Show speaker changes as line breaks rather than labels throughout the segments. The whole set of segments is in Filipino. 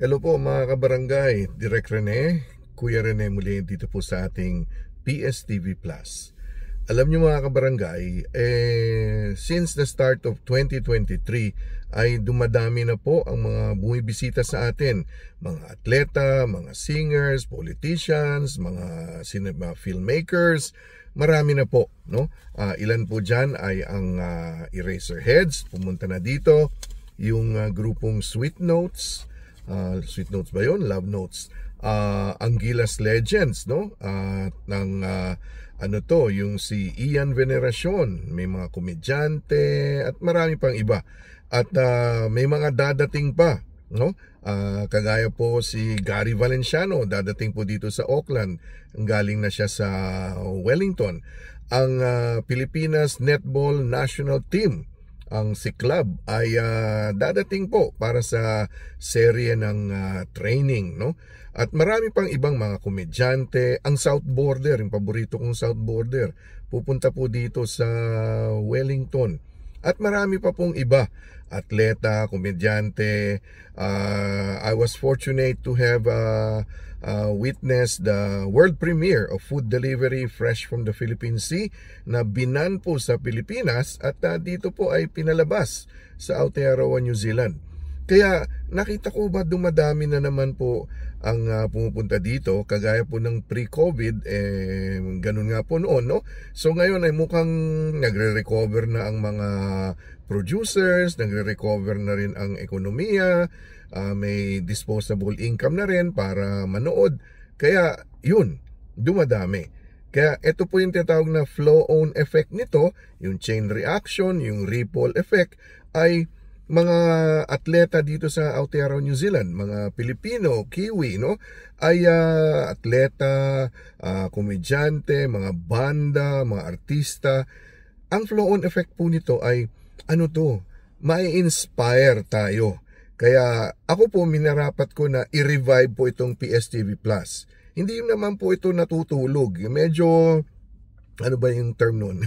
Hello po mga kabarangay, Direk Rene, Kuya Rene muli dito po sa ating PSTV Plus. Alam niyo mga kabarangay, since the start of 2023 ay dumadami na po ang mga bumibisita sa atin. Mga atleta, mga singers, politicians, mga filmmakers, marami na po. No? Ilan po dyan ay ang Eraserheads, pumunta na dito. Yung grupong Sweet Notes, Sweet Notes ba yun? Love Notes. Anguilas Legends, no? Yung si Ian Veneracion, may mga komedyante at marami pang iba. At may mga dadating pa, no? Kagaya po si Gary Valenciano, dadating po dito sa Auckland. Galing na siya sa Wellington. Ang Pilipinas Netball National Team, ang si Club ay dadating po para sa serye ng training, no? At marami pang ibang mga komedyante. Ang South Border, yung paborito kong South Border, pupunta po dito sa Wellington. At marami pa pong iba, atleta, komedyante. I was fortunate to have witnessed the world premiere of food delivery fresh from the Philippine Sea na binan po sa Pilipinas at dito po ay pinalabas sa Aotearoa, New Zealand. Kaya nakita ko ba dumadami na naman po ang pumupunta dito, kagaya po ng pre-COVID, ganun nga po noon, no? So ngayon ay mukhang nagre-recover na ang mga producers, nagre-recover na rin ang ekonomiya, may disposable income na rin para manood. Kaya yun, dumadami. Kaya ito po yung tinatawag na flow-on effect nito, yung chain reaction, yung ripple effect, ay mga atleta dito sa Aotearoa, New Zealand, mga Pilipino, Kiwi, no? Ay atleta, komedyante, mga banda, mga artista. Ang flow-on effect po nito ay mai-inspire tayo. Kaya ako po minarapat ko na i-revive po itong PSTV Plus. Hindi naman po ito natutulog. Medyo, ano ba yung term nun?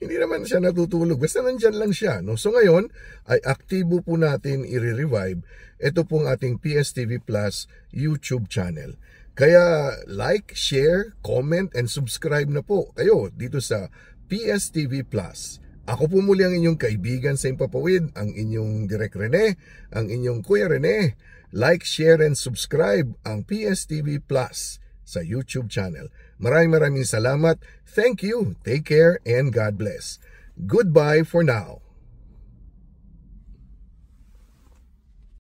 Hindi naman siya natutulog. Basta nandyan lang siya. No? So ngayon, ay aktibo po natin i-revive ito pong ating PSTV Plus YouTube channel. Kaya like, share, comment, and subscribe na po kayo dito sa PSTV Plus. Ako po muli ang inyong kaibigan sa Impapawid, ang inyong Direk Rene, ang inyong Kuya Rene. Like, share, and subscribe ang PSTV Plus sa YouTube channel. Maraming salamat. Thank you. Take care and God bless. Goodbye for now.